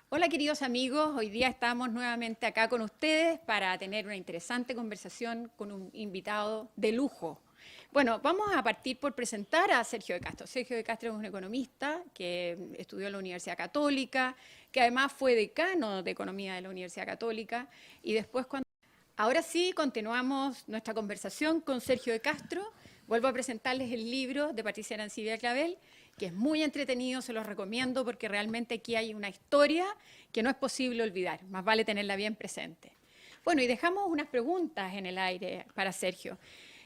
Hola queridos amigos, hoy día estamos nuevamente acá con ustedes para tener una interesante conversación con un invitado de lujo. Bueno, vamos a partir por presentar a Sergio de Castro. Sergio de Castro es un economista que estudió en la Universidad Católica, que además fue decano de Economía de la Universidad Católica y después cuando... Ahora sí, continuamos nuestra conversación con Sergio de Castro. Vuelvo a presentarles el libro de Patricia Arancibia Clavel, que es muy entretenido, se los recomiendo porque realmente aquí hay una historia que no es posible olvidar, más vale tenerla bien presente. Bueno, y dejamos unas preguntas en el aire para Sergio.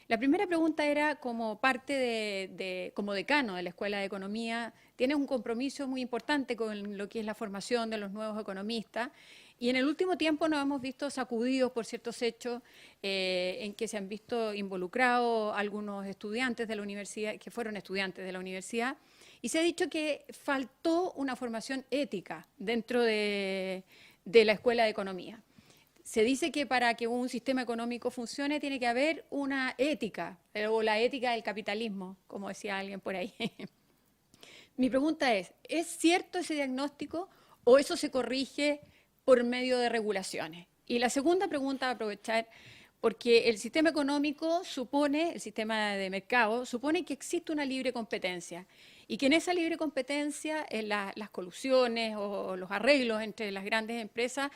La primera pregunta era, como parte como decano de la Escuela de Economía, tienes un compromiso muy importante con lo que es la formación de los nuevos economistas y en el último tiempo nos hemos visto sacudidos por ciertos hechos en que se han visto involucrados algunos estudiantes de la universidad, que fueron estudiantes de la universidad, y se ha dicho que faltó una formación ética dentro de la Escuela de Economía. Se dice que para que un sistema económico funcione tiene que haber una ética, o la ética del capitalismo, como decía alguien por ahí. Mi pregunta ¿es cierto ese diagnóstico o eso se corrige por medio de regulaciones? Y la segunda pregunta, aprovechar, porque el sistema económico supone, el sistema de mercado, supone que existe una libre competencia y que en esa libre competencia las colusiones o los arreglos entre las grandes empresas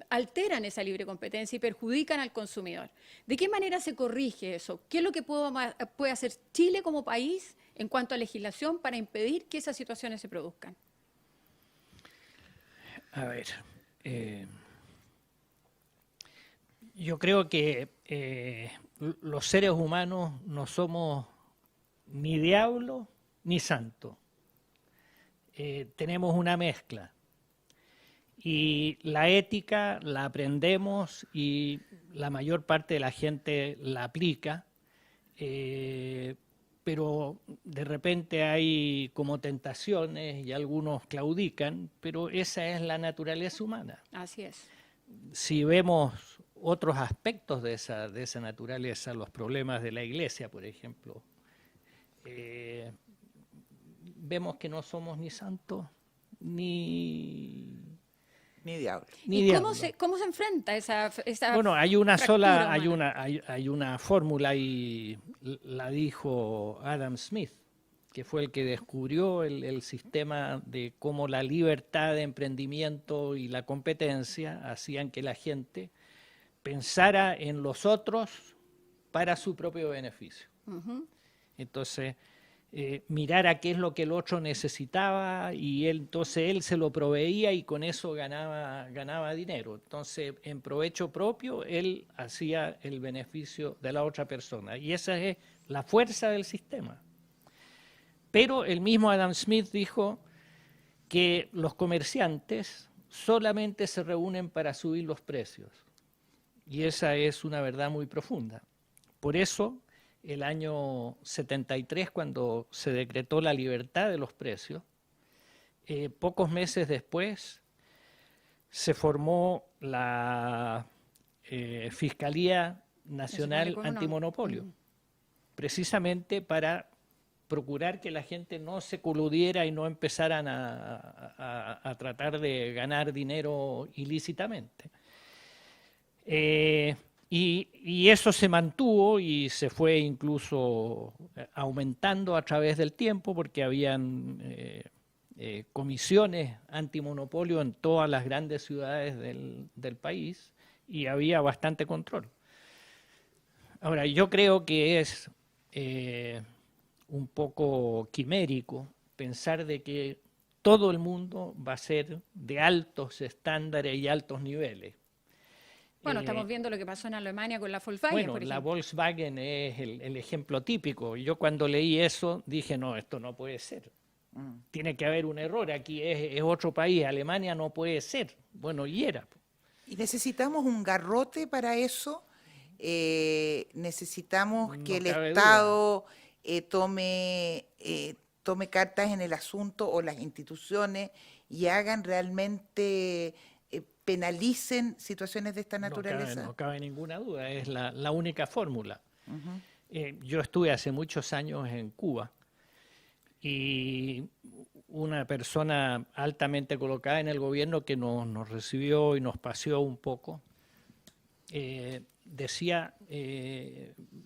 alteran esa libre competencia y perjudican al consumidor. ¿De qué manera se corrige eso? ¿Qué es lo que puede hacer Chile como país en cuanto a legislación para impedir que esas situaciones se produzcan? A ver, yo creo que los seres humanos no somos ni diablo ni santo. Tenemos una mezcla. Y la ética la aprendemos y la mayor parte de la gente la aplica, pero de repente hay como tentaciones y algunos claudican, pero esa es la naturaleza humana. Así es. Si vemos otros aspectos de esa naturaleza, los problemas de la iglesia, por ejemplo, vemos que no somos ni santos Ni diablo. ni ¿Y diablo. cómo se enfrenta esa Bueno, hay una fractura sola, humana? hay una fórmula y la dijo Adam Smith, que fue el que descubrió el sistema de cómo la libertad de emprendimiento y la competencia hacían que la gente pensara en los otros para su propio beneficio. Entonces, mirara qué es lo que el otro necesitaba y entonces él se lo proveía y con eso ganaba dinero. Entonces, en provecho propio, él hacía el beneficio de la otra persona. Y esa es la fuerza del sistema. Pero el mismo Adam Smith dijo que los comerciantes solamente se reúnen para subir los precios. Y esa es una verdad muy profunda. Por eso, el año 73, cuando se decretó la libertad de los precios, pocos meses después se formó la Fiscalía Nacional Antimonopolio, precisamente para procurar que la gente no se coludiera y no empezaran a tratar de ganar dinero ilícitamente. Y eso se mantuvo y se fue incluso aumentando a través del tiempo porque habían comisiones antimonopolio en todas las grandes ciudades del país y había bastante control. Ahora, yo creo que es un poco quimérico pensar de que todo el mundo va a ser de altos estándares y altos niveles. Bueno, estamos viendo lo que pasó en Alemania con la Volkswagen, Bueno, por la ejemplo. Volkswagen es el ejemplo típico. Yo cuando leí eso dije, no, esto no puede ser. Tiene que haber un error. Aquí es otro país. Alemania no puede ser. Bueno, y era. ¿Y necesitamos un garrote para eso? ¿Necesitamos que No el cabe duda. Estado tome cartas en el asunto o las instituciones y hagan realmente, penalicen situaciones de esta naturaleza? No cabe ninguna duda. Es la única fórmula. Yo estuve hace muchos años en Cuba y una persona altamente colocada en el gobierno que nos recibió y nos paseó un poco, decía,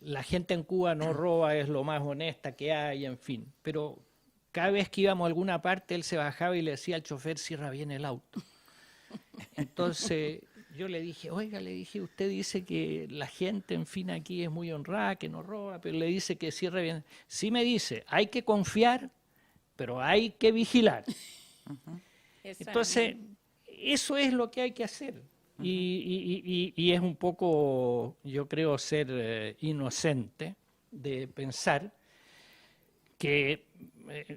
la gente en Cuba no roba, es lo más honesta que hay, en fin. Pero cada vez que íbamos a alguna parte, él se bajaba y le decía al chofer, cierra bien el auto. Entonces yo le dije, oiga, le dije, usted dice que la gente, en fin, aquí es muy honrada, que no roba, pero le dice que cierre bien. Sí, me dice, hay que confiar, pero hay que vigilar. Entonces, eso es lo que hay que hacer. Y es un poco, yo creo, ser inocente de pensar que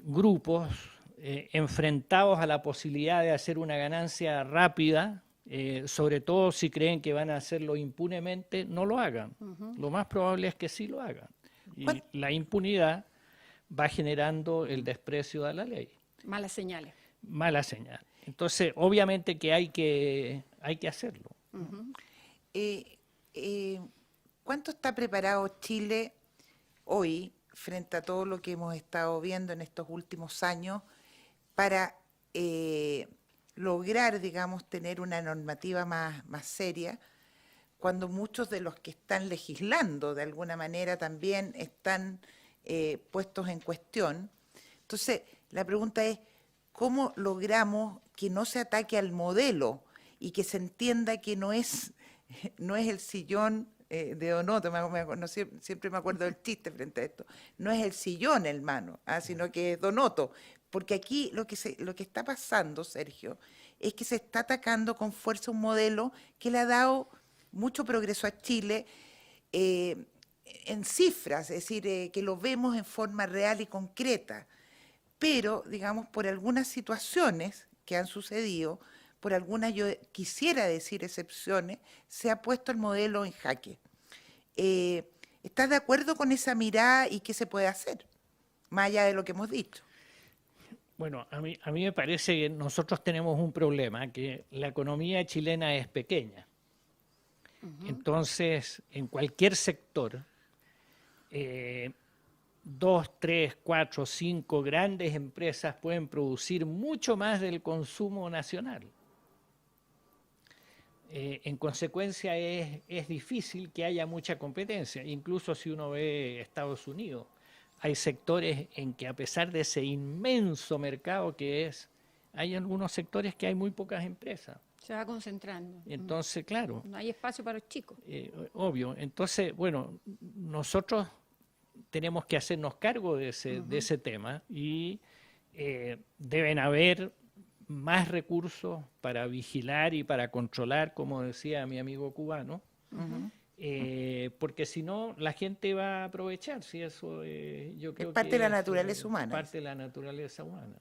grupos enfrentados a la posibilidad de hacer una ganancia rápida, sobre todo si creen que van a hacerlo impunemente, no lo hagan. Lo más probable es que sí lo hagan. Y la impunidad va generando el desprecio a la ley. Malas señales. Mala señal. Entonces, obviamente que hay que hacerlo. ¿Cuánto está preparado Chile hoy, frente a todo lo que hemos estado viendo en estos últimos años, para lograr, digamos, tener una normativa más seria, cuando muchos de los que están legislando de alguna manera también están puestos en cuestión? Entonces, la pregunta es, ¿cómo logramos que no se ataque al modelo y que se entienda que no es el sillón de Donoto? Siempre me acuerdo del chiste frente a esto. No es el sillón, hermano, sino que es Donoto. Porque aquí lo que está pasando, Sergio, es que se está atacando con fuerza un modelo que le ha dado mucho progreso a Chile en cifras, es decir, que lo vemos en forma real y concreta. Pero, digamos, por algunas situaciones que han sucedido, por algunas, yo quisiera decir excepciones, se ha puesto el modelo en jaque. ¿Estás de acuerdo con esa mirada y qué se puede hacer, más allá de lo que hemos dicho? Bueno, a mí me parece que nosotros tenemos un problema, que la economía chilena es pequeña. Entonces, en cualquier sector, 2, 3, 4, 5 grandes empresas pueden producir mucho más del consumo nacional. En consecuencia, es difícil que haya mucha competencia. Incluso si uno ve Estados Unidos, hay sectores en que, a pesar de ese inmenso mercado que es, hay algunos sectores que hay muy pocas empresas. Se va concentrando. Entonces, claro. No hay espacio para los chicos. Obvio. Entonces, bueno, nosotros tenemos que hacernos cargo de ese tema y deben haber más recursos para vigilar y para controlar, como decía mi amigo cubano, porque si no, la gente va a aprovechar. Si eso, yo creo es parte de la naturaleza humana. Parte de la naturaleza humana.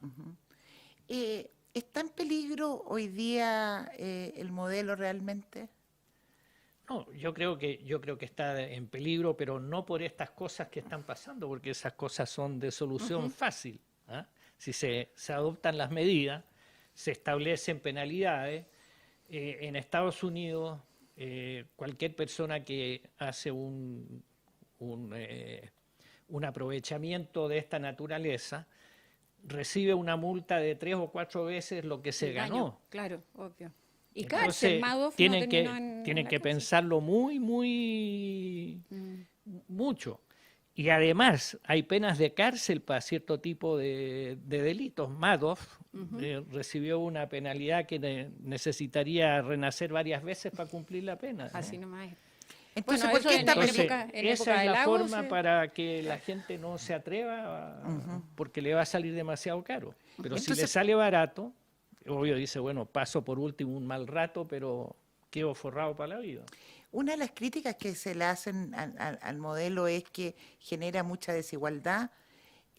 ¿Está en peligro hoy día el modelo realmente? No, yo creo que está en peligro, pero no por estas cosas que están pasando, porque esas cosas son de solución fácil. Si se adoptan las medidas, se establecen penalidades. En Estados Unidos, cualquier persona que hace un aprovechamiento de esta naturaleza recibe una multa de 3 o 4 veces lo que se ganó. Claro, obvio. Y Entonces, cárcel, Madoff tienen no que pensarlo mucho. Y además hay penas de cárcel para cierto tipo de delitos. Madoff recibió una penalidad que necesitaría renacer varias veces para cumplir la pena. Así nomás es. Entonces, ¿por qué está esa es la forma para que la gente no se atreva, porque le va a salir demasiado caro. Pero entonces, si le sale barato, obvio dice, bueno, paso por último un mal rato, pero quedo forrado para la vida. Una de las críticas que se le hacen al modelo es que genera mucha desigualdad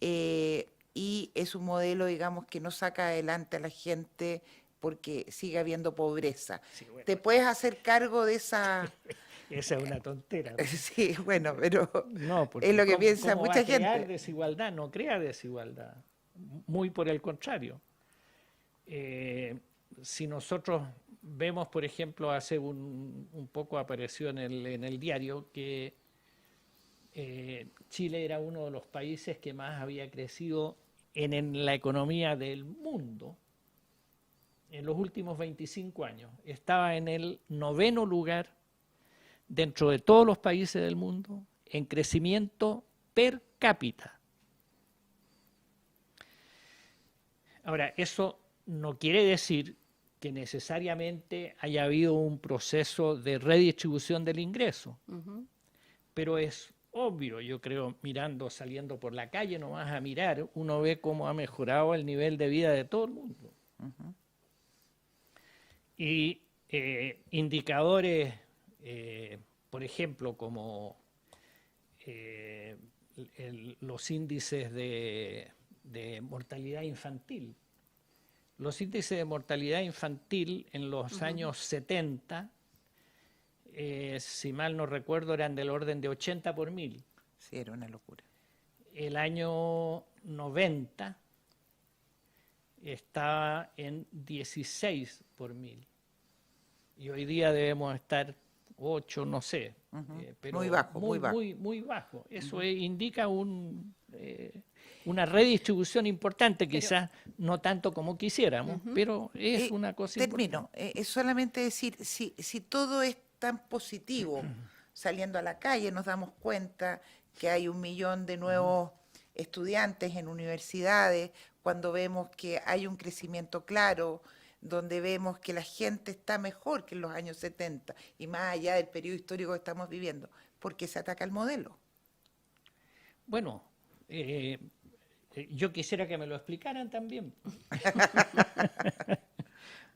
y es un modelo, digamos, que no saca adelante a la gente porque sigue habiendo pobreza. Sí, bueno. ¿Te puedes hacer cargo de esa...? Esa es una tontera. Sí, bueno, pero no, es lo que piensa mucha gente. Crear desigualdad, no crea desigualdad. Muy por el contrario. Si nosotros vemos, por ejemplo, hace un poco apareció en el diario que Chile era uno de los países que más había crecido en la economía del mundo, en los últimos 25 años, estaba en el 9º lugar dentro de todos los países del mundo en crecimiento per cápita. Ahora, eso no quiere decir que necesariamente haya habido un proceso de redistribución del ingreso, pero es obvio, yo creo, saliendo por la calle nomás a mirar, uno ve cómo ha mejorado el nivel de vida de todo el mundo. Y indicadores, por ejemplo, como los índices de mortalidad infantil. Los índices de mortalidad infantil en los años 70, si mal no recuerdo, eran del orden de 80 por 1000. Sí, era una locura. El año 90 estaba en 16 por 1000. Y hoy día debemos estar 8, no sé. Pero muy bajo, muy bajo. Muy bajo. Eso indica una redistribución importante, quizás no tanto como quisiéramos, pero es una cosa termino. importante. Es solamente decir, si todo es tan positivo, saliendo a la calle nos damos cuenta que hay 1 millón de nuevos estudiantes en universidades, cuando vemos que hay un crecimiento claro, donde vemos que la gente está mejor que en los años 70 y más allá del periodo histórico que estamos viviendo, ¿por qué se ataca el modelo? Bueno, yo quisiera que me lo explicaran también.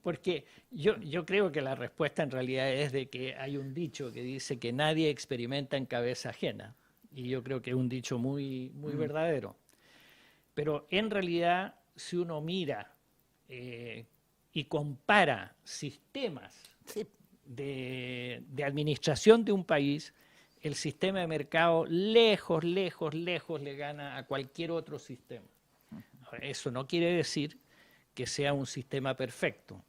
Porque yo creo que la respuesta en realidad es de que hay un dicho que dice que nadie experimenta en cabeza ajena. Y yo creo que es un dicho muy verdadero. Pero en realidad, si uno mira y compara sistemas de administración de un país, el sistema de mercado lejos le gana a cualquier otro sistema. Ahora, eso no quiere decir que sea un sistema perfecto,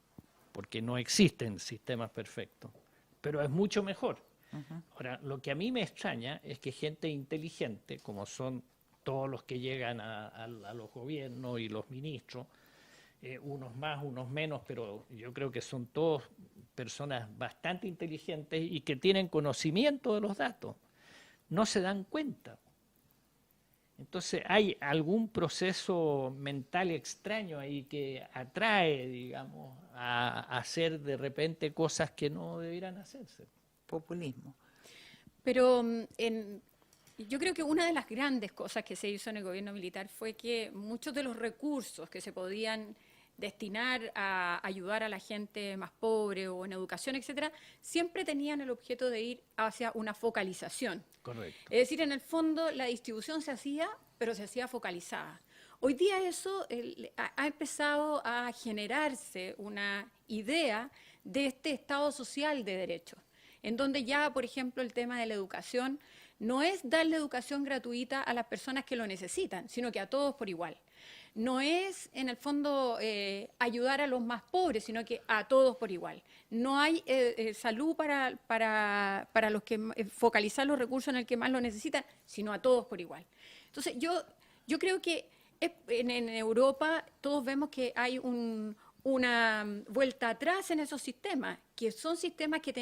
porque no existen sistemas perfectos, pero es mucho mejor. Ahora, lo que a mí me extraña es que gente inteligente, como son todos los que llegan a los gobiernos y los ministros, unos más, unos menos, pero yo creo que son todos personas bastante inteligentes y que tienen conocimiento de los datos, no se dan cuenta. Entonces hay algún proceso mental extraño ahí que atrae, digamos, a hacer de repente cosas que no debieran hacerse. Populismo. Pero yo creo que una de las grandes cosas que se hizo en el gobierno militar fue que muchos de los recursos que se podían destinar a ayudar a la gente más pobre o en educación, etcétera, siempre tenían el objeto de ir hacia una focalización. Correcto. Es decir, en el fondo la distribución se hacía, pero se hacía focalizada. Hoy día eso ha empezado a generarse una idea de este Estado social de derechos, en donde ya, por ejemplo, el tema de la educación no es darle educación gratuita a las personas que lo necesitan, sino que a todos por igual. No es, en el fondo, ayudar a los más pobres, sino que a todos por igual. No hay salud para los que focalizar los recursos en el que más lo necesitan, sino a todos por igual. Entonces, yo creo que en Europa todos vemos que hay una vuelta atrás en esos sistemas, que son sistemas que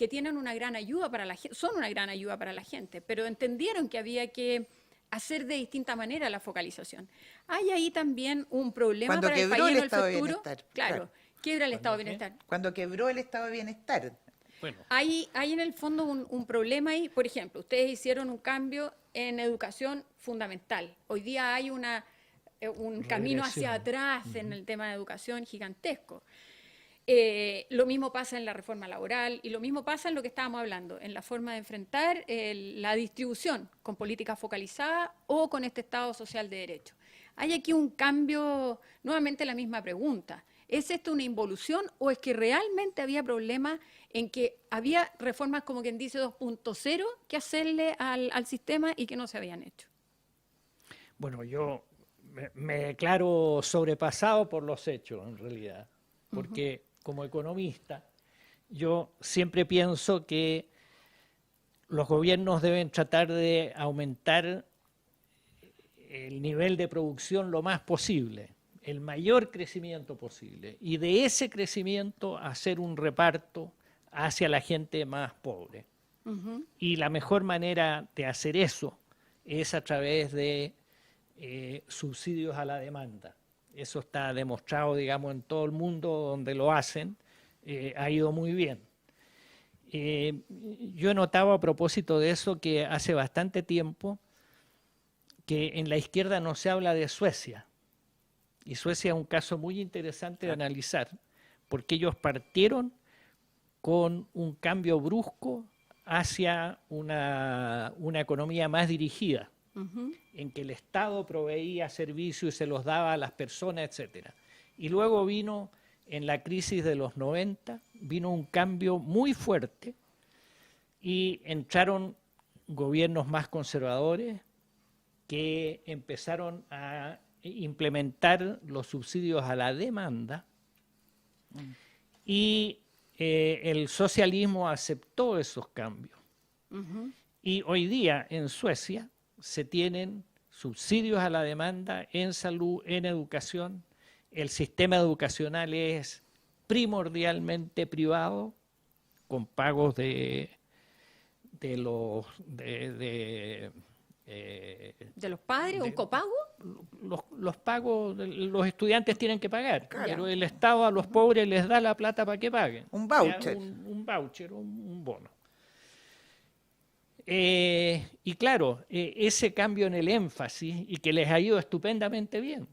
tienen una gran ayuda para la gente, son una gran ayuda para la gente, pero entendieron que había que hacer de distinta manera la focalización. Hay ahí también un problema Cuando para el quebró país el en estado el de futuro. bienestar, Claro, quiebra el estado de bienestar. Cuando quebró el estado de bienestar. Bueno, Hay en el fondo un problema ahí. Por ejemplo, ustedes hicieron un cambio en educación fundamental. Hoy día hay un camino hacia atrás en el tema de educación gigantesco. Lo mismo pasa en la reforma laboral y lo mismo pasa en lo que estábamos hablando, en la forma de enfrentar la distribución con políticas focalizadas o con este Estado social de derecho. Hay aquí un cambio, nuevamente la misma pregunta. ¿Es esto una involución o es que realmente había problemas en que había reformas como quien dice 2.0 que hacerle al sistema y que no se habían hecho? bueno, yo me declaro sobrepasado por los hechos, en realidad, porque como economista, yo siempre pienso que los gobiernos deben tratar de aumentar el nivel de producción lo más posible, el mayor crecimiento posible, y de ese crecimiento hacer un reparto hacia la gente más pobre. Y la mejor manera de hacer eso es a través de subsidios a la demanda. Eso está demostrado, digamos, en todo el mundo donde lo hacen, ha ido muy bien. Yo he notado a propósito de eso que hace bastante tiempo que en la izquierda no se habla de Suecia. Y Suecia es un caso muy interesante de analizar, porque ellos partieron con un cambio brusco hacia una economía más dirigida, en que el Estado proveía servicios y se los daba a las personas, etcétera. Y luego vino, en la crisis de los 90, vino un cambio muy fuerte y entraron gobiernos más conservadores que empezaron a implementar los subsidios a la demanda y el socialismo aceptó esos cambios. Y hoy día en Suecia se tienen subsidios a la demanda en salud, en educación. El sistema educacional es primordialmente privado, con pagos de los padres, un copago. Los pagos, los estudiantes tienen que pagar, Claro. pero el Estado a los pobres les da la plata para que paguen. Un voucher. Un voucher, un bono. Y claro, ese cambio en el énfasis, y que les ha ido estupendamente bien,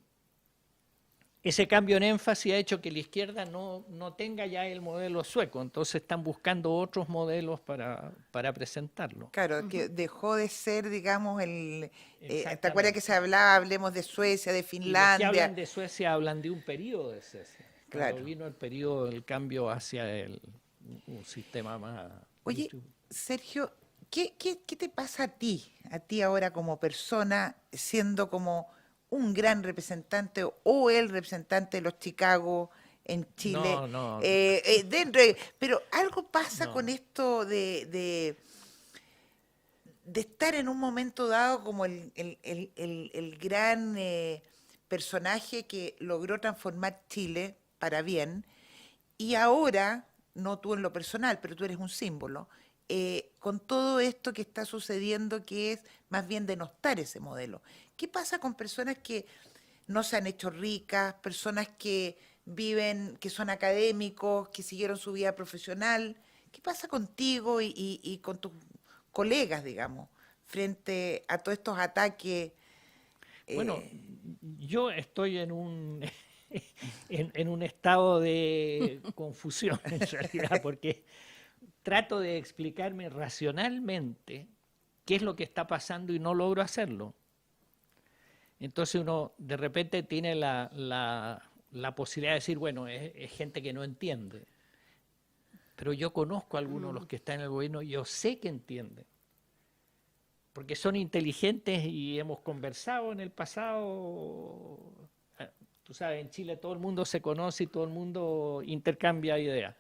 ese cambio en énfasis ha hecho que la izquierda no tenga ya el modelo sueco, entonces están buscando otros modelos para presentarlo. Claro, que dejó de ser, digamos, ¿te Exactamente. acuerdas que se hablaba, hablemos de Suecia, de Y los que Finlandia? hablan de Suecia hablan de un periodo de Suecia. Claro. Cuando vino el periodo del cambio hacia un sistema más... Oye, Sergio, ¿qué te pasa a ti ahora como persona, siendo como un gran representante o el representante de los Chicago en Chile? No. Pero algo pasa No. con esto de estar en un momento dado como el gran personaje que logró transformar Chile para bien, y ahora, no tú en lo personal, pero tú eres un símbolo, con todo esto que está sucediendo, que es más bien denostar ese modelo. ¿Qué pasa con personas que no se han hecho ricas, personas que viven, que son académicos, que siguieron su vida profesional? ¿Qué pasa contigo y con tus colegas, digamos, frente a todos estos ataques? Bueno, yo estoy en un en un estado de confusión en realidad, porque trato de explicarme racionalmente qué es lo que está pasando y no logro hacerlo. Entonces uno de repente tiene la posibilidad de decir, bueno, es gente que no entiende. Pero yo conozco a algunos de los que están en el gobierno y yo sé que entienden. Porque son inteligentes y hemos conversado en el pasado. Tú sabes, en Chile todo el mundo se conoce y todo el mundo intercambia ideas.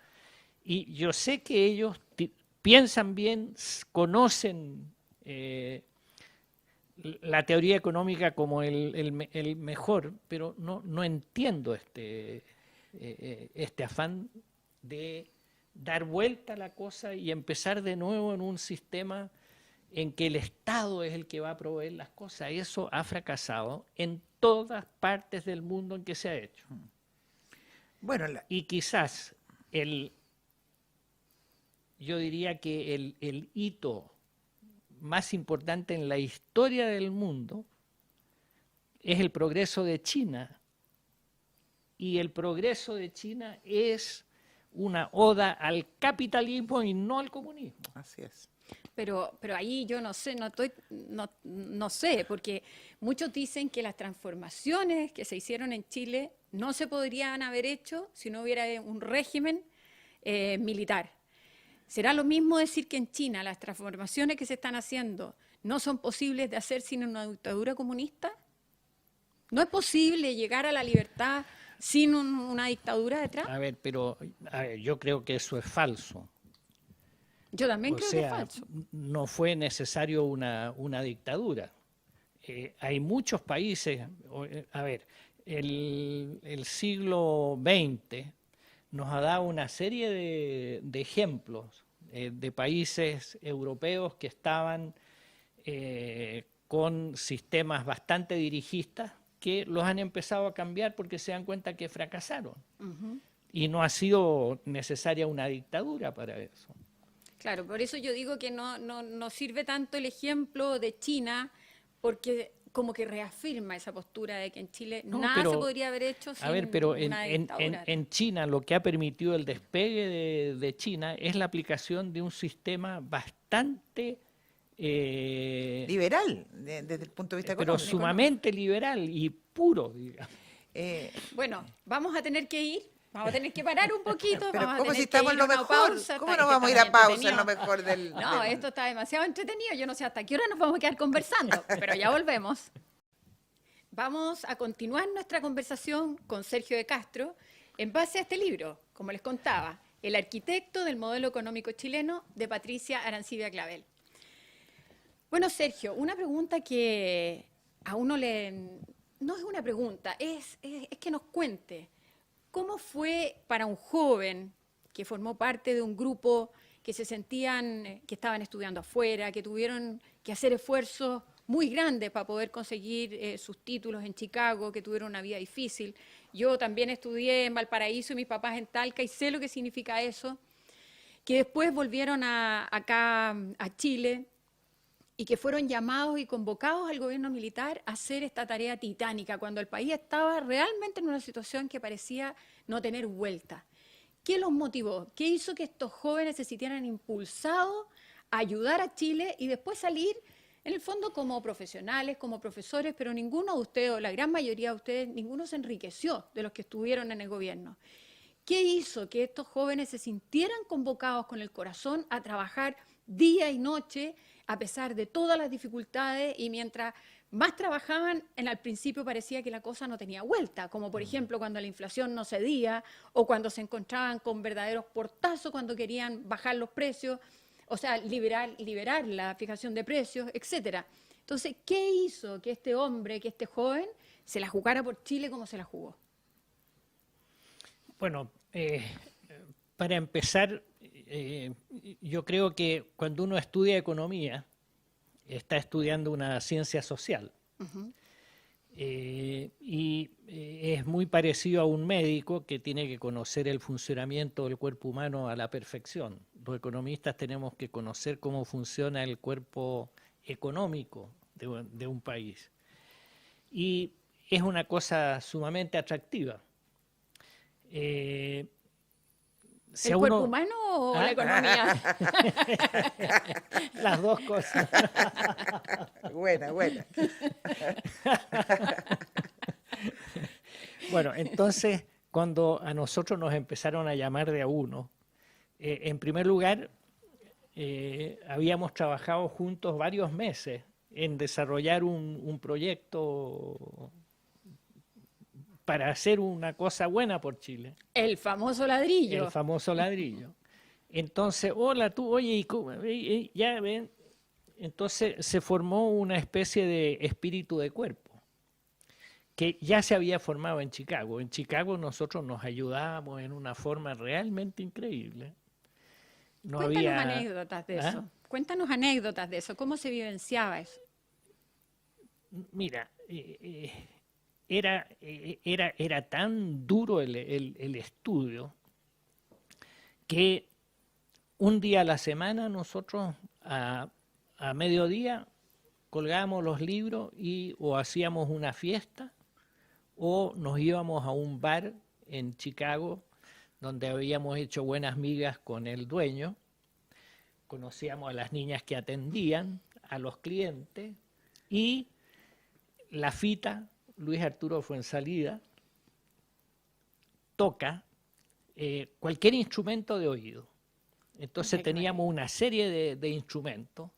Y yo sé que ellos piensan bien, conocen la teoría económica como el mejor, pero no entiendo este afán de dar vuelta a la cosa y empezar de nuevo en un sistema en que el Estado es el que va a proveer las cosas. Eso ha fracasado en todas partes del mundo en que se ha hecho. Bueno, Y quizás yo diría que el hito más importante en la historia del mundo es el progreso de China. Y el progreso de China es una oda al capitalismo y no al comunismo. así es. Pero ahí yo no sé, no sé, porque muchos dicen que las transformaciones que se hicieron en Chile no se podrían haber hecho si no hubiera un régimen militar. ¿Será lo mismo decir que en China las transformaciones que se están haciendo no son posibles de hacer sin una dictadura comunista? ¿No es posible llegar a la libertad sin una dictadura detrás? A ver, yo creo que eso es falso. Yo también O creo que es sea, falso. no fue necesario una dictadura. hay muchos países, a ver, el siglo XX nos ha dado una serie de ejemplos de países europeos que estaban con sistemas bastante dirigistas que los han empezado a cambiar porque se dan cuenta que fracasaron. Y no ha sido necesaria una dictadura para eso. Claro, por eso yo digo que no sirve tanto el ejemplo de China, porque como que reafirma esa postura de que en Chile nada se podría haber hecho sin una dictadura. En China lo que ha permitido el despegue de China es la aplicación de un sistema bastante liberal desde el punto de vista económico. Pero sumamente liberal y puro, digamos. Bueno, vamos a tener que ir. Vamos a tener que parar un poquito. Pero vamos ¿cómo a si tener que estamos en ir a lo una mejor? pausa. ¿Cómo no vamos a ir a pausa en lo mejor del...? No, esto está demasiado entretenido. Yo no sé hasta qué hora nos vamos a quedar conversando, pero ya volvemos. Vamos a continuar nuestra conversación con Sergio de Castro en base a este libro, como les contaba, El arquitecto del modelo económico chileno, de Patricia Arancibia Clavel. Bueno, Sergio, una pregunta que a uno no es una pregunta, es que nos cuente. ¿Cómo fue para un joven que formó parte de un grupo que se sentían, que estaban estudiando afuera, que tuvieron que hacer esfuerzos muy grandes para poder conseguir sus títulos en Chicago, que tuvieron una vida difícil? Yo también estudié en Valparaíso y mis papás en Talca y sé lo que significa eso, que después volvieron acá a Chile y que fueron llamados y convocados al gobierno militar a hacer esta tarea titánica, cuando el país estaba realmente en una situación que parecía no tener vuelta. ¿Qué los motivó? ¿Qué hizo que estos jóvenes se sintieran impulsados a ayudar a Chile y después salir, en el fondo, como profesionales, como profesores, pero ninguno de ustedes, o la gran mayoría de ustedes, ninguno se enriqueció de los que estuvieron en el gobierno? ¿Qué hizo que estos jóvenes se sintieran convocados con el corazón a trabajar día y noche, a pesar de todas las dificultades, y mientras más trabajaban, al principio parecía que la cosa no tenía vuelta, como por ejemplo cuando la inflación no cedía o cuando se encontraban con verdaderos portazos cuando querían bajar los precios, o sea, liberar la fijación de precios, etcétera? Entonces, ¿qué hizo que este hombre, que este joven, se la jugara por Chile como se la jugó? Bueno, para empezar, yo creo que cuando uno estudia economía, está estudiando una ciencia social. Y es muy parecido a un médico que tiene que conocer el funcionamiento del cuerpo humano a la perfección. Los economistas tenemos que conocer cómo funciona el cuerpo económico de un país. Y es una cosa sumamente atractiva. Si ¿el cuerpo humano o la economía? Las dos cosas. Buena. Bueno, entonces, cuando a nosotros nos empezaron a llamar de a uno, en primer lugar, habíamos trabajado juntos varios meses en desarrollar un proyecto para hacer una cosa buena por Chile. El famoso ladrillo. El famoso ladrillo. Entonces, hola tú, oye, ya ven. Entonces se formó una especie de espíritu de cuerpo que ya se había formado en Chicago. En Chicago nosotros nos ayudábamos en una forma realmente increíble. Cuéntanos anécdotas de eso. Cuéntanos anécdotas de eso. ¿Cómo se vivenciaba eso? Mira, era tan duro el estudio que un día a la semana nosotros a mediodía colgábamos los libros y o hacíamos una fiesta o nos íbamos a un bar en Chicago donde habíamos hecho buenas migas con el dueño, conocíamos a las niñas que atendían, a los clientes, y la fita, Luis Arturo Fuenzalida, toca cualquier instrumento de oído. Entonces teníamos una serie de instrumentos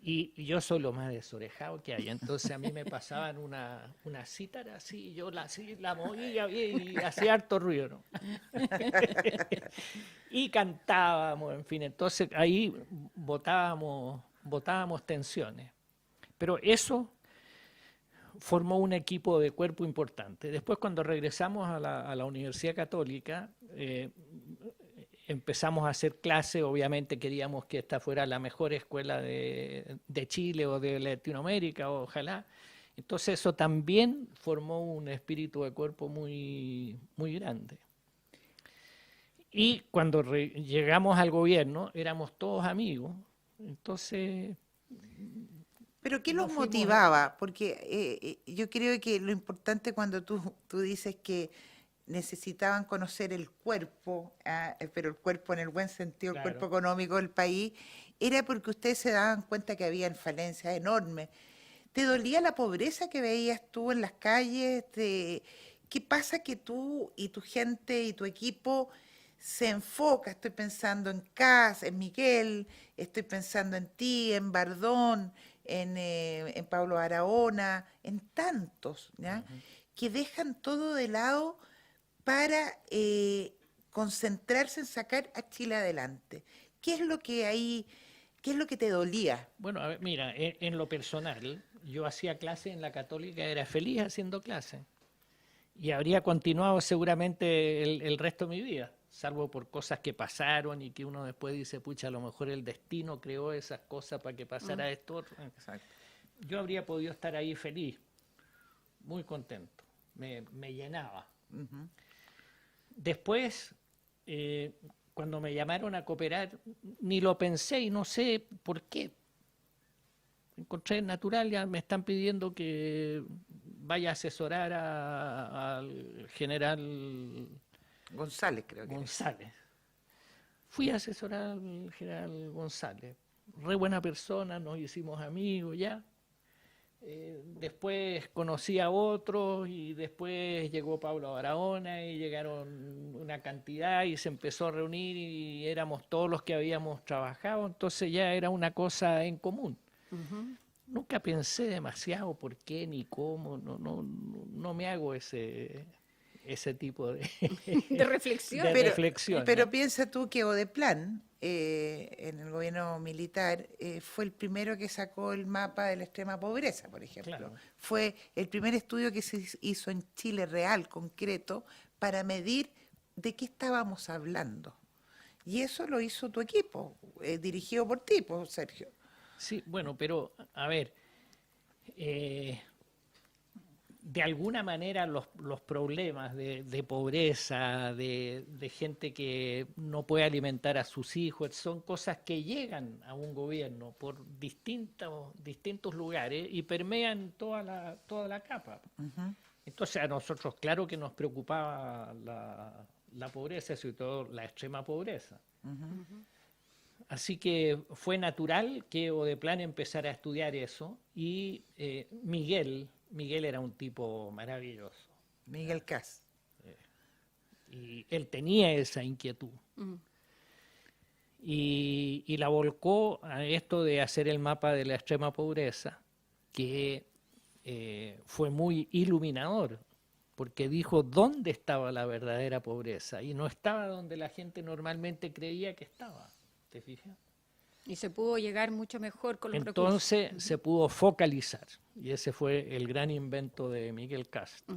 y yo soy lo más desorejado que hay. Entonces a mí me pasaban una cítara así, yo la movía y hacía harto ruido, ¿no? Y cantábamos, en fin. Entonces ahí botábamos tensiones. Pero eso formó un equipo de cuerpo importante. Después, cuando regresamos a la Universidad Católica, empezamos a hacer clases. Obviamente queríamos que esta fuera la mejor escuela de Chile o de Latinoamérica, ojalá. Entonces eso también formó un espíritu de cuerpo muy, muy grande. Y cuando llegamos al gobierno éramos todos amigos. Entonces... ¿Pero qué nos los fuimos motivaba? Porque yo creo que lo importante cuando tú dices que necesitaban conocer el cuerpo, pero el cuerpo en el buen sentido, el Claro. cuerpo económico del país, era porque ustedes se daban cuenta que habían falencias enormes. ¿Te dolía la pobreza que veías tú en las calles? ¿Qué pasa que tú y tu gente y tu equipo se enfoca? Estoy pensando en Cas, en Miguel, estoy pensando en ti, en Bardón, en Pablo Arahona, en tantos, ¿ya? Que dejan todo de lado para concentrarse en sacar a Chile adelante. ¿Qué es lo que ahí, qué es lo que te dolía? Bueno, a ver, mira, en lo personal, yo hacía clase en la Católica, era feliz haciendo clase y habría continuado seguramente el resto de mi vida, salvo por cosas que pasaron y que uno después dice, pucha, a lo mejor el destino creó esas cosas para que pasara esto. Exacto. Yo habría podido estar ahí feliz, muy contento, me llenaba. Después, cuando me llamaron a cooperar, ni lo pensé y no sé por qué. Encontré natural, ya me están pidiendo que vaya a asesorar al general González, creo que era. González. Fui a asesorar al general González. Re buena persona, nos hicimos amigos ya. Después conocí a otros y después llegó Pablo Barahona y llegaron una cantidad y se empezó a reunir y éramos todos los que habíamos trabajado, entonces ya era una cosa en común. Nunca pensé demasiado por qué ni cómo, no me hago ese tipo de, De reflexión. de Pero, reflexión. pero ¿no? piensa tú que Odeplan, en el gobierno militar, fue el primero que sacó el mapa de la extrema pobreza, por ejemplo. Claro. Fue el primer estudio que se hizo en Chile real, concreto, para medir de qué estábamos hablando. Y eso lo hizo tu equipo, dirigido por ti, pues, Sergio. Sí, bueno, pero a ver, de alguna manera los problemas de pobreza, de gente que no puede alimentar a sus hijos, son cosas que llegan a un gobierno por distintos lugares y permean toda la capa. Entonces a nosotros claro que nos preocupaba la pobreza, sobre todo la extrema pobreza. Así que fue natural que Odeplan empezara a estudiar eso y Miguel era un tipo maravilloso Miguel Cas. y él tenía esa inquietud y la volcó a esto de hacer el mapa de la extrema pobreza, que fue muy iluminador porque dijo dónde estaba la verdadera pobreza y no estaba donde la gente normalmente creía que estaba. ¿Te fijas? Y se pudo llegar mucho mejor con los Entonces se pudo focalizar, y ese fue el gran invento de Miguel Cast,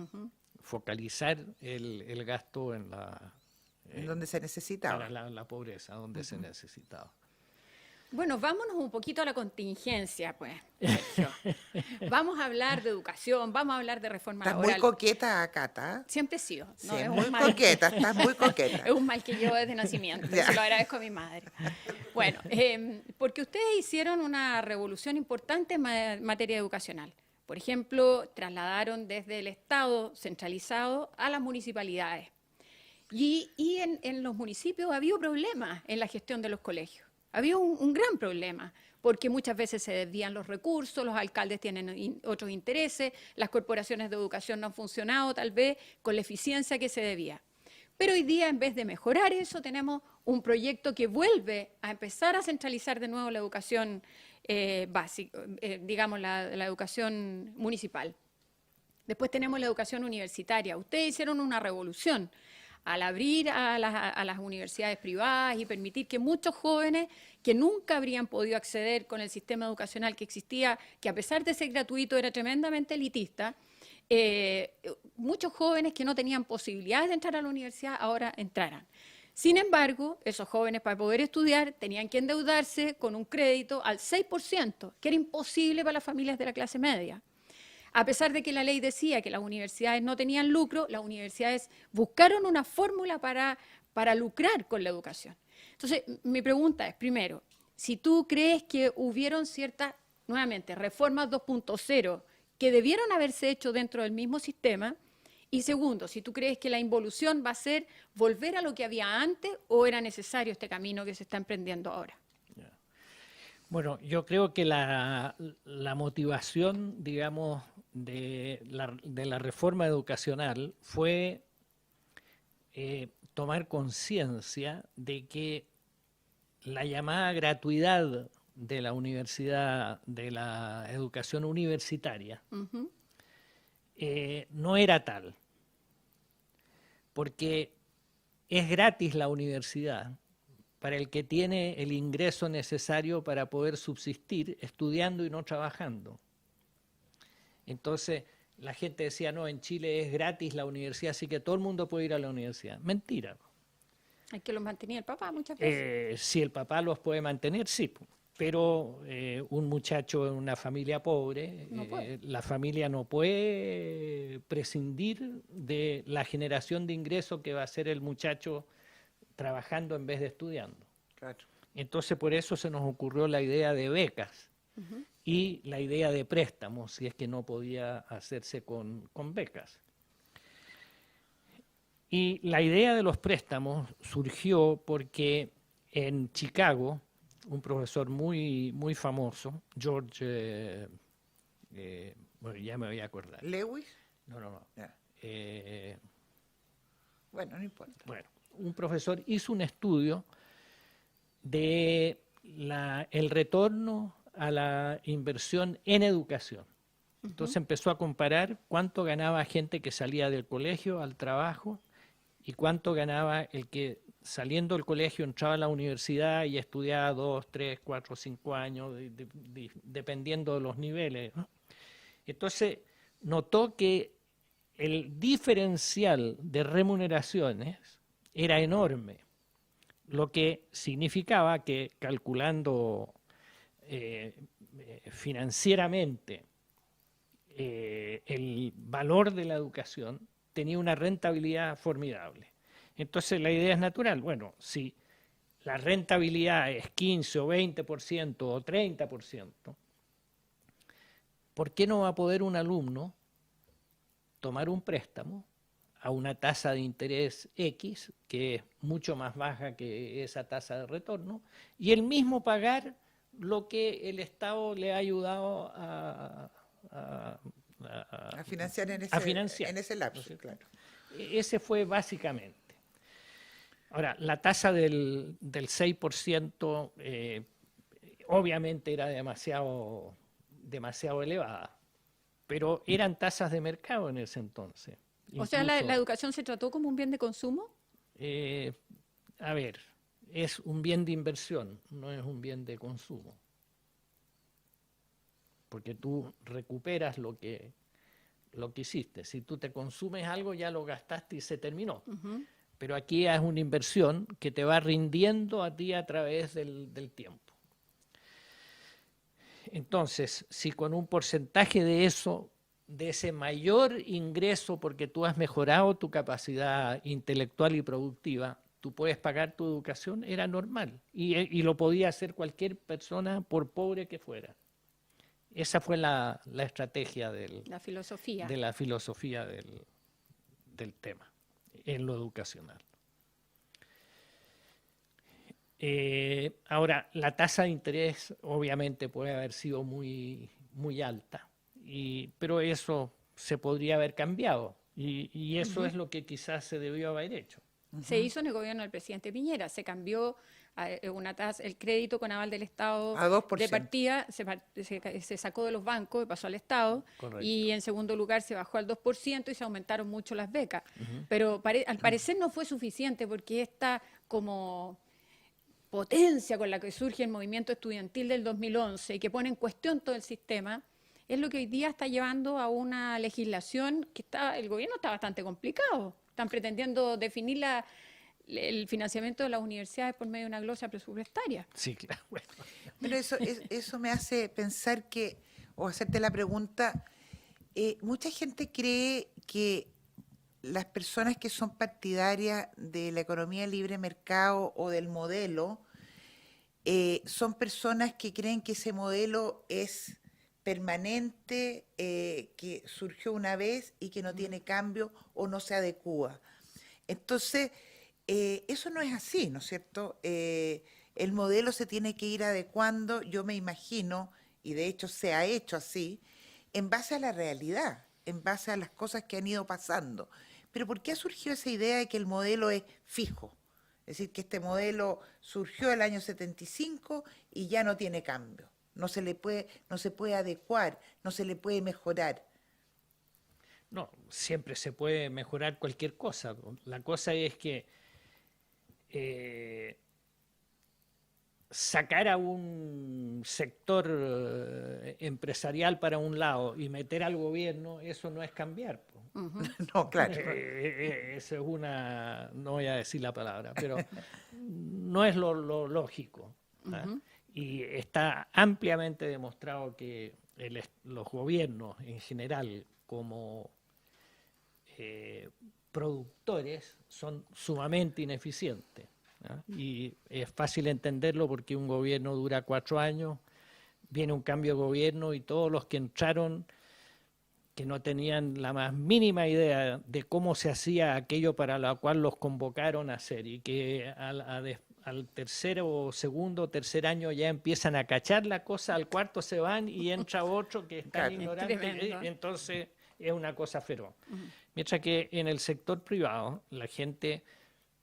focalizar el gasto en En donde se necesitaba. para la pobreza, donde se necesitaba. Bueno, vámonos un poquito a la contingencia, pues, Sergio. Vamos a hablar de educación, vamos a hablar de reforma Estás laboral. muy coqueta, Cata. Siempre he sido. Sí, ¿no? Es muy un mal. coqueta, estás muy coqueta. Es un mal que llevo desde nacimiento, y Ya. se lo agradezco a mi madre. Bueno, porque ustedes hicieron una revolución importante en materia educacional. Por ejemplo, trasladaron desde el Estado centralizado a las municipalidades. Y en los municipios había problemas en la gestión de los colegios. Había un gran problema, porque muchas veces se desvían los recursos, los alcaldes tienen otros intereses, las corporaciones de educación no han funcionado tal vez con la eficiencia que se debía. Pero hoy día, en vez de mejorar eso, tenemos un proyecto que vuelve a empezar a centralizar de nuevo la educación básica, digamos la educación municipal. Después tenemos la educación universitaria. Ustedes hicieron una revolución al abrir a las universidades privadas y permitir que muchos jóvenes que nunca habrían podido acceder con el sistema educacional que existía, que a pesar de ser gratuito era tremendamente elitista, muchos jóvenes que no tenían posibilidades de entrar a la universidad ahora entraran. Sin embargo, esos jóvenes para poder estudiar tenían que endeudarse con un crédito al 6%, que era imposible para las familias de la clase media. A pesar de que la ley decía que las universidades no tenían lucro, las universidades buscaron una fórmula para lucrar con la educación. Entonces, mi pregunta es, primero, si tú crees que hubieron ciertas, nuevamente, reformas 2.0 que debieron haberse hecho dentro del mismo sistema, y segundo, si tú crees que la involución va a ser volver a lo que había antes o era necesario este camino que se está emprendiendo ahora. Bueno, yo creo que la motivación, digamos, de la reforma educacional fue tomar conciencia de que la llamada gratuidad de la universidad, de la educación universitaria, no era tal, porque es gratis la universidad para el que tiene el ingreso necesario para poder subsistir estudiando y no trabajando. Entonces, la gente decía, no, en Chile es gratis la universidad, así que todo el mundo puede ir a la universidad. Mentira. Es que los mantenía el papá muchas veces. Si el papá los puede mantener, sí, pero un muchacho en una familia pobre, la familia no puede prescindir de la generación de ingresos que va a hacer el muchacho trabajando en vez de estudiando. Claro. Entonces, por eso se nos ocurrió la idea de becas y la idea de préstamos, si es que no podía hacerse con becas. Y la idea de los préstamos surgió porque en Chicago, un profesor muy, muy famoso, George, bueno, ya me voy a acordar. ¿Lewis? No. Yeah. Bueno, no importa. Bueno, un profesor hizo un estudio de el retorno a la inversión en educación. Entonces empezó a comparar cuánto ganaba gente que salía del colegio al trabajo y cuánto ganaba el que saliendo del colegio entraba a la universidad y estudiaba 2, 3, 4, 5 años, dependiendo de los niveles, ¿no? Entonces notó que el diferencial de remuneraciones era enorme, lo que significaba que calculando financieramente el valor de la educación tenía una rentabilidad formidable. Entonces la idea es natural. Bueno, si la rentabilidad es 15 o 20% o 30%, ¿por qué no va a poder un alumno tomar un préstamo a una tasa de interés X, que es mucho más baja que esa tasa de retorno, y él mismo pagar lo que el Estado le ha ayudado a financiar en ese lapso, ¿no? claro. Ese fue básicamente. Ahora, la tasa del 6% obviamente era demasiado elevada, pero eran tasas de mercado en ese entonces. O sea, ¿la educación se trató como un bien de consumo? A ver, es un bien de inversión, no es un bien de consumo. Porque tú recuperas lo que hiciste. Si tú te consumes algo, ya lo gastaste y se terminó. Pero aquí es una inversión que te va rindiendo a ti a través del tiempo. Entonces, si con un porcentaje de eso, de ese mayor ingreso, porque tú has mejorado tu capacidad intelectual y productiva, tú puedes pagar tu educación, era normal. Y lo podía hacer cualquier persona, por pobre que fuera. Esa fue la estrategia de la filosofía del tema en lo educacional. Ahora, la tasa de interés obviamente puede haber sido muy, muy alta, pero eso se podría haber cambiado y eso es lo que quizás se debió haber hecho. Se hizo en el gobierno del presidente Piñera, se cambió el crédito con aval del Estado A 2%. de partida, se sacó de los bancos y pasó al Estado, Correcto. y en segundo lugar se bajó al 2% y se aumentaron mucho las becas. Pero al parecer no fue suficiente, porque esta como potencia con la que surge el movimiento estudiantil del 2011 y que pone en cuestión todo el sistema, es lo que hoy día está llevando a una legislación que el gobierno está bastante complicado. Están pretendiendo definir el financiamiento de las universidades por medio de una glosa presupuestaria. Sí, claro. Bueno. Pero eso me hace pensar o hacerte la pregunta, mucha gente cree que las personas que son partidarias de la economía de libre mercado o del modelo, son personas que creen que ese modelo es permanente, que surgió una vez y que no tiene cambio o no se adecúa. Entonces, eso no es así, ¿no es cierto? El modelo se tiene que ir adecuando, yo me imagino, y de hecho se ha hecho así, en base a la realidad, en base a las cosas que han ido pasando. Pero ¿por qué ha surgido esa idea de que el modelo es fijo? Es decir, que este modelo surgió el año 75 y ya no tiene cambio. No se puede adecuar, no se le puede mejorar. No, siempre se puede mejorar cualquier cosa. La cosa es que sacar a un sector empresarial para un lado y meter al gobierno, eso no es cambiar. No, claro. Eso es no voy a decir la palabra, pero no es lo lógico. ¿Ah? Y está ampliamente demostrado que los gobiernos en general, como productores, son sumamente ineficientes. ¿Ah? Y es fácil entenderlo porque un gobierno dura 4 años, viene un cambio de gobierno y todos los que entraron, que no tenían la más mínima idea de cómo se hacía aquello para lo cual los convocaron a hacer, y que al tercer año ya empiezan a cachar la cosa, al cuarto se van y entra otro que está ignorante, entonces es una cosa feroz. Mientras que en el sector privado la gente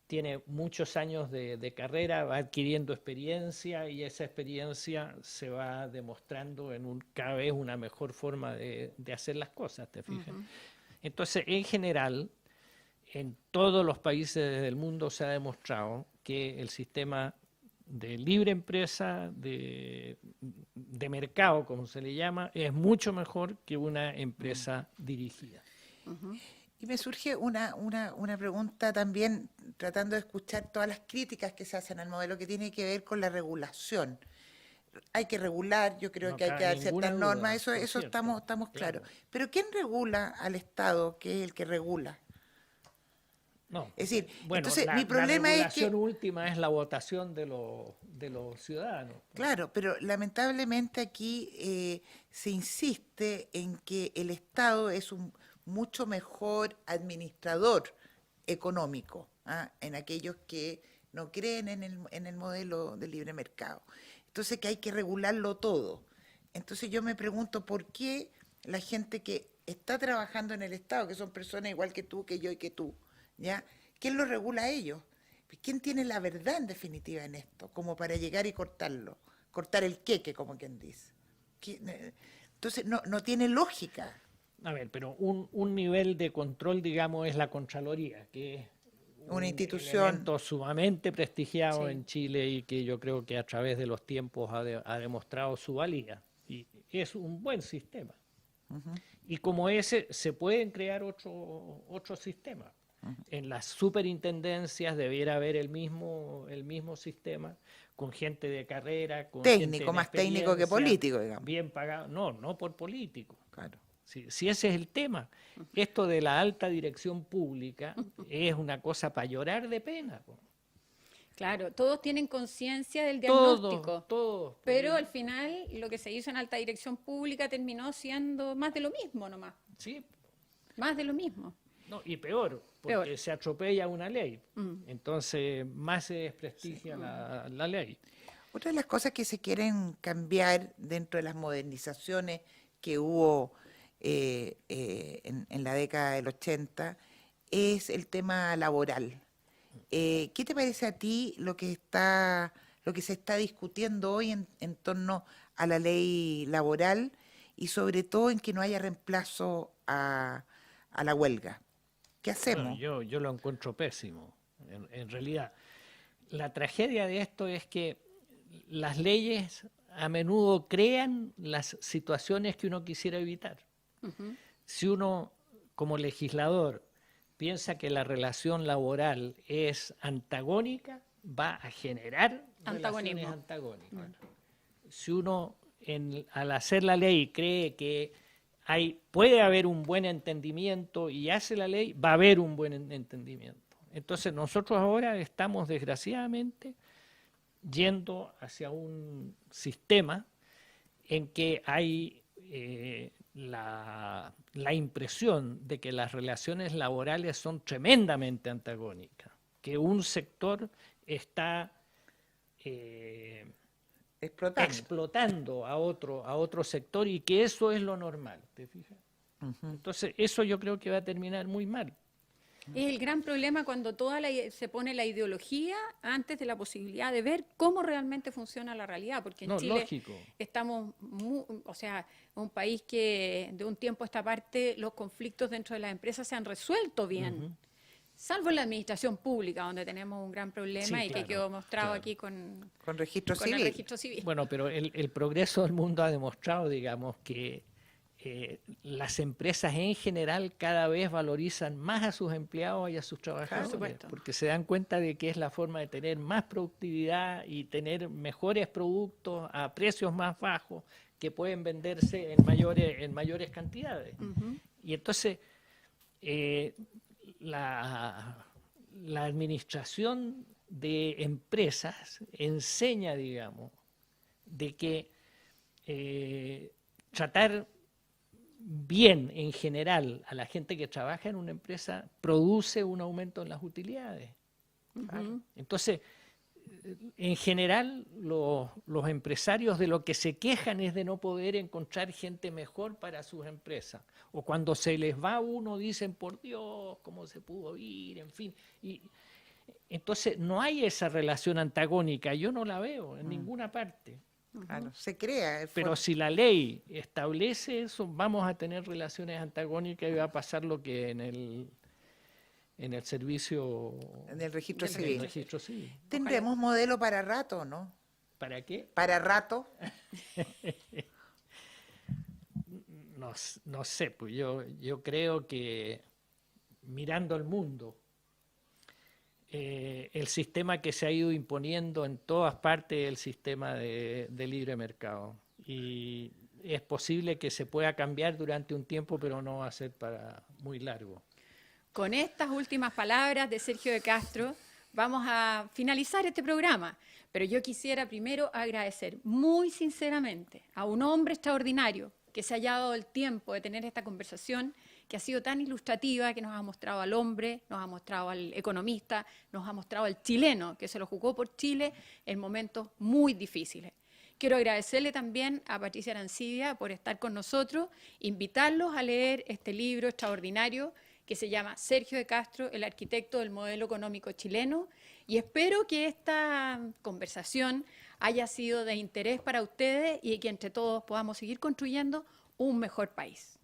tiene muchos años de carrera, va adquiriendo experiencia y esa experiencia se va demostrando en cada vez una mejor forma de hacer las cosas, ¿te fijas? Entonces, en general, en todos los países del mundo se ha demostrado que el sistema de libre empresa, de mercado, como se le llama, es mucho mejor que una empresa dirigida. Y me surge una pregunta también, tratando de escuchar todas las críticas que se hacen al modelo, que tiene que ver con la regulación. Hay que regular, yo creo que hay que dar ciertas normas, eso estamos claros. Pero ¿quién regula al Estado, que es el que regula? No. Es decir, bueno, entonces mi problema es que... La regulación última es la votación de los ciudadanos. Claro, pero lamentablemente aquí se insiste en que el Estado es un mucho mejor administrador económico, en aquellos que no creen en el modelo del libre mercado. Entonces que hay que regularlo todo. Entonces yo me pregunto por qué la gente que está trabajando en el Estado, que son personas igual que tú, que yo y que tú, ¿ya? ¿Quién lo regula a ellos? ¿Quién tiene la verdad en definitiva en esto? Como para llegar y cortarlo, cortar el queque, como quien dice. Entonces no tiene lógica. A ver, pero un nivel de control, digamos, es la Contraloría, que es una institución elemento sumamente prestigiado en Chile y que yo creo que a través de los tiempos ha demostrado su valía. Y es un buen sistema. Y como ese, se pueden crear otros sistemas. En las superintendencias debiera haber el mismo sistema, con gente de carrera, con técnico, gente más técnico que político, digamos. Bien pagado. No por político. Claro. Si ese es el tema. Esto de la alta dirección pública es una cosa para llorar de pena. Claro, todos tienen conciencia del diagnóstico, todos. Pero al final lo que se hizo en alta dirección pública terminó siendo más de lo mismo nomás. Sí. Más de lo mismo. No, y peor, porque se atropella una ley. Entonces más se desprestigia la ley. Otra de las cosas que se quieren cambiar dentro de las modernizaciones que hubo en la década del 80 es el tema laboral. ¿Qué te parece a ti lo que se está discutiendo hoy en torno a la ley laboral y sobre todo en que no haya reemplazo a la huelga? ¿Qué hacemos? Bueno, yo lo encuentro pésimo. En realidad, la tragedia de esto es que las leyes a menudo crean las situaciones que uno quisiera evitar. Si uno, como legislador, piensa que la relación laboral es antagónica, va a generar relaciones antagónicas. Si uno, al hacer la ley, cree que puede haber un buen entendimiento y hace la ley, va a haber un buen entendimiento. Entonces nosotros ahora estamos, desgraciadamente, yendo hacia un sistema en que hay la impresión de que las relaciones laborales son tremendamente antagónicas, que un sector está explotando a otro sector y que eso es lo normal, ¿te fijas? Entonces eso yo creo que va a terminar muy mal. Es el gran problema cuando se pone la ideología antes de la posibilidad de ver cómo realmente funciona la realidad, porque en Chile estamos, un país que de un tiempo a esta parte los conflictos dentro de las empresas se han resuelto bien, salvo en la administración pública, donde tenemos un gran problema que quedó mostrado aquí con el registro civil. Bueno, pero el progreso del mundo ha demostrado, digamos, que las empresas en general cada vez valorizan más a sus empleados y a sus trabajadores, porque se dan cuenta de que es la forma de tener más productividad y tener mejores productos a precios más bajos que pueden venderse en mayores cantidades. Y entonces la administración de empresas enseña, digamos, de que tratar bien en general a la gente que trabaja en una empresa produce un aumento en las utilidades. Entonces, en general, los empresarios de lo que se quejan es de no poder encontrar gente mejor para sus empresas. O cuando se les va uno, dicen, por Dios, ¿cómo se pudo ir? En fin. Y entonces, no hay esa relación antagónica. Yo no la veo en ninguna parte. Claro, se crea. Pero si la ley establece eso, vamos a tener relaciones antagónicas y va a pasar lo que en el servicio... En el registro civil. Registro civil. ¿Tendremos modelo para rato, no? ¿Para qué? ¿Para rato? No sé, pues yo creo que mirando al mundo, el sistema que se ha ido imponiendo en todas partes es el sistema de libre mercado. Y es posible que se pueda cambiar durante un tiempo, pero no va a ser para muy largo. Con estas últimas palabras de Sergio de Castro, vamos a finalizar este programa. Pero yo quisiera primero agradecer muy sinceramente a un hombre extraordinario que se haya dado el tiempo de tener esta conversación, que ha sido tan ilustrativa, que nos ha mostrado al hombre, nos ha mostrado al economista, nos ha mostrado al chileno, que se lo jugó por Chile en momentos muy difíciles. Quiero agradecerle también a Patricia Arancibia por estar con nosotros, invitarlos a leer este libro extraordinario que se llama Sergio de Castro, el arquitecto del modelo económico chileno, y espero que esta conversación haya sido de interés para ustedes y que entre todos podamos seguir construyendo un mejor país.